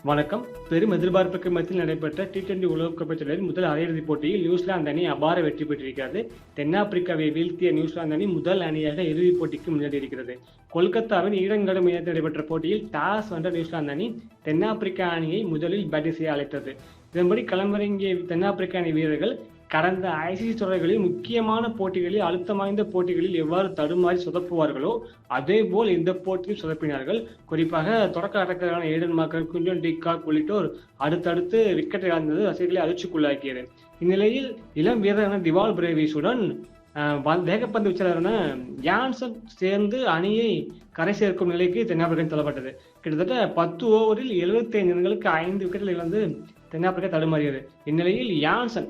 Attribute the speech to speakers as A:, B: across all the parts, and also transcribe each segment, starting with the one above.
A: வணக்கம். பெரும் எதிர்பார்ப்புக்கு மத்தியில் நடைபெற்ற டி20 உலகக்கோப்பை தொடரின் முதல் அரையிறுதிப் போட்டியில் நியூசிலாந்து அணி அபார வெற்றி பெற்றிருக்கிறது. தென்னாப்பிரிக்காவை வீழ்த்திய நியூசிலாந்து அணி முதல் அணியாக இறுதிப் போட்டிக்கு முன்னேறியிருக்கிறது. கொல்கத்தாவின் ஈடன் மையத்தில் நடைபெற்ற போட்டியில் டாஸ் வென்ற நியூசிலாந்து அணி தென்னாப்பிரிக்கா அணியை முதலில் பேட்டிங் செய்ய அழைத்தது. இதன்படி களமிறங்கிய தென்னாப்பிரிக்க அணி வீரர்கள் கடந்த ஐசிசி தொடர்களில் முக்கியமான போட்டிகளில் அழுத்தம் வாய்ந்த போட்டிகளில் எவ்வாறு தடுமாறி சொதப்புவார்களோ அதேபோல் இந்த போட்டியில் சொதப்பினார்கள். குறிப்பாக தொடக்க ஆட்டக்காரரான Aiden Markram, Quinton de Kock உள்ளிட்டோர் அடுத்தடுத்து விக்கெட் இழந்தது ரசிகர்களை அதிர்ச்சிக்குள்ளாக்கியது. இந்நிலையில் இளம் வீரரான டிவால் பிரேவிஸுடன் வேகப்பந்து வீச்சாளரான ஜான்சன் சேர்ந்து அணியை கரை சேர்க்கும் நிலைக்கு தென்னாப்பிரிக்கா தள்ளப்பட்டது. கிட்டத்தட்ட 10 ஓவரில் 75 ரன்களுக்கு 5 விக்கெட்டுகள் இழந்து தென்னாப்பிரிக்கா தடுமாறியது. இந்நிலையில்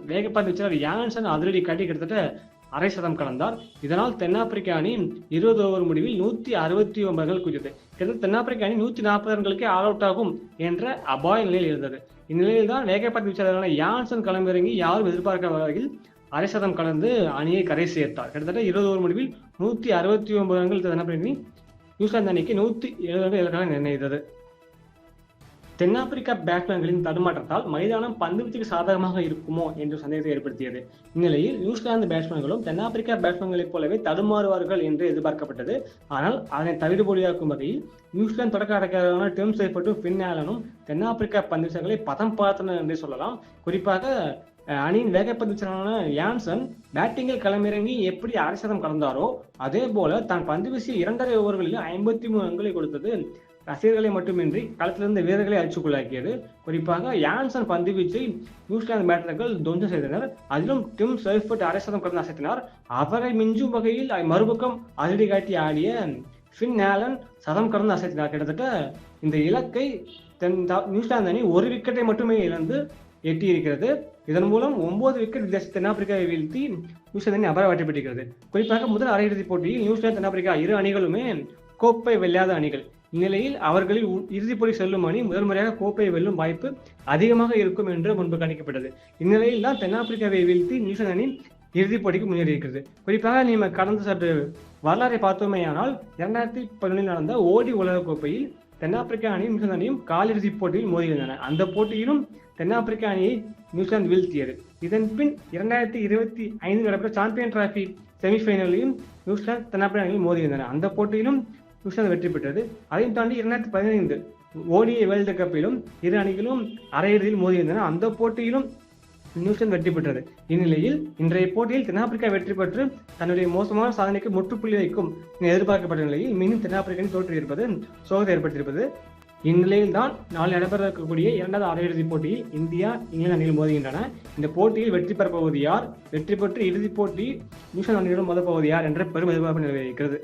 A: வேகப்பந்து வீச்சாளர் யான்சன் அதிரடி காட்டி கிட்டத்தட்ட அரை சதம் கடந்தார். இதனால் தென்னாப்பிரிக்கா அணி 20 ஓவர் முடிவில் 169 ரன்கள் குவித்தது. கிட்டத்தட்ட தென்னாப்பிரிக்கா அணி 140 ரன்களுக்கே ஆல் அவுட் ஆகும் என்ற அபாய நிலையில் இருந்தது. இந்நிலையில் தான் வேகப்பந்து வீச்சாளரான யான்சன் களமிறங்கி யாரும் எதிர்பார்க்காத வகையில் அரை சதம் கடந்து அணியை கரை சேர்த்தார். கிட்டத்தட்ட 20 ஓவர் முடிவில் 169 ரன்கள் தென்னாப்பிரிக்க அணி நியூசிலாந்து அணிக்கு 170 ரன்கள் இலக்காக நிர்ணயித்தது. தென்னாப்பிரிக்கா பேட்ஸ்மேன்களின் தடுமாற்றத்தால் மைதானம் பந்துவீச்சுக்கு சாதகமாக இருக்குமோ என்ற சந்தேகத்தை ஏற்படுத்தியது. இந்நிலையில் நியூசிலாந்து பேட்ஸ்மேன்களும் தென்னாப்பிரிக்கா பேட்ஸ்மேன்களைப் போலவே தடுமாறுவார்கள் என்று எதிர்பார்க்கப்பட்டது. ஆனால் அதனை தவிடுபொலியாக்கும் வகையில் நியூசிலாந்து தொடக்க ஆட்டக்காரரான டிம் சைஃபர்டும் ஃபின் ஆலனும் தென்னாப்பிரிக்கா பந்துவீச்சாளர்களை பதம் பார்த்தனர் என்றே சொல்லலாம். குறிப்பாக அணியின் வேகப்பந்து வீச்சாளரான யான்சன் பேட்டிங்கில் களமிறங்கி எப்படி அரை சதம் கடந்தாரோ அதே போல தான் பந்து வீசிய 2.5 ஓவர்களில் 53 ரன்களை கொடுத்தது ரசிகர்களை மட்டுமின்றி களத்திலிருந்த வீரர்களை அழிச்சுக்குள்ளாக்கியது. குறிப்பாக யான்சன் பந்து வீச்சை நியூசிலாந்து பேட்டர்கள் துவம்சம் செய்தனர். அதிலும் டிம் சைஃபர்ட் அரை சதம் கடந்து அசைத்தினார். அவரை மிஞ்சும் வகையில் மறுபக்கம் அதிரடி காட்டி ஆடிய ஃபின் ஆலன் சதம் கடந்து அசைத்தினார். கிட்டத்தட்ட இந்த இலக்கை நியூசிலாந்து அணி 1 விக்கெட்டை மட்டுமே இழந்து எட்டியிருக்கிறது. இதன் மூலம் 9 விக்கெட் வித்தியாசத்தில் தென்னாப்பிரிக்காவை வீழ்த்தி நியூசிலாந்து அணி அபார வெற்றி பெற்றிருக்கிறது. குறிப்பாக முதல் அரையிறுதிப் போட்டியில் நியூசிலாந்து தென்னாப்பிரிக்கா இரு அணிகளுமே கோப்பை வெல்லாத அணிகள். இந்நிலையில் அவர்களில் இறுதிப் போட்டி செல்லும் அணி முதல் முறையாக கோப்பையை வெல்லும் வாய்ப்பு அதிகமாக இருக்கும் என்று முன்பு கணிக்கப்பட்டது. இந்நிலையில் தான் தென்னாப்பிரிக்காவை வீழ்த்தி நியூசிலாந்து அணி இறுதிப் போட்டிக்கு முன்னேறியிருக்கிறது. குறிப்பாக நம்ம கடந்த சற்று வரலாறை பார்த்தோமேயானால் 2011 நடந்த ஓடி உலகக்கோப்பையில் தென்னாப்பிரிக்கா அணியும் நியூசிலாந்து அணியும் காலிறுதிப் போட்டியில் மோதியிருந்தன. அந்த போட்டியிலும் தென்னாப்பிரிக்கா அணியை நியூசிலாந்து வீழ்த்தியது. இதன் பின் 2025 நடைபெற்ற சாம்பியன் டிராபி செமிஃபைனலையும் நியூசிலாந்து தென்னாப்பிரிக்கா அணியில் மோதியிருந்தன. அந்த போட்டியிலும் நியூசிலாந்து வெற்றி பெற்றது. அதையும் தாண்டி 2015 ஓடிஐ வேர்ல்டு கப்பிலும் இரு அணிகளும் அரையிறுதியில் மோதியிருந்தன. அந்த போட்டியிலும் நியூசிலாந்து வெற்றி பெற்றது. இந்நிலையில் இன்றைய போட்டியில் தென்னாப்பிரிக்கா வெற்றி பெற்று தன்னுடைய மோசமான சாதனைக்கு முற்றுப்புள்ளி வைக்கும் எதிர்பார்க்கப்பட்ட நிலையில் மீண்டும் தென்னாப்பிரிக்கா அணி தோற்றியிருப்பது சோகத்தை ஏற்படுத்தியிருப்பது. இந்நிலையில் தான் நாளை நடைபெற இருக்கக்கூடிய 2வது அரையிறுதிப் போட்டியில் இந்தியா இங்கிலாந்து அணிகள் மோதுகின்றன. இந்த போட்டியில் வெற்றி பெறப்போவது யார், வெற்றி பெற்று இறுதிப் போட்டி நியூசிலாந்து அணியுடன் மோதப்போவது யார் என்ற பெரும் எதிர்பார்ப்பு நிலவியிருக்கிறது.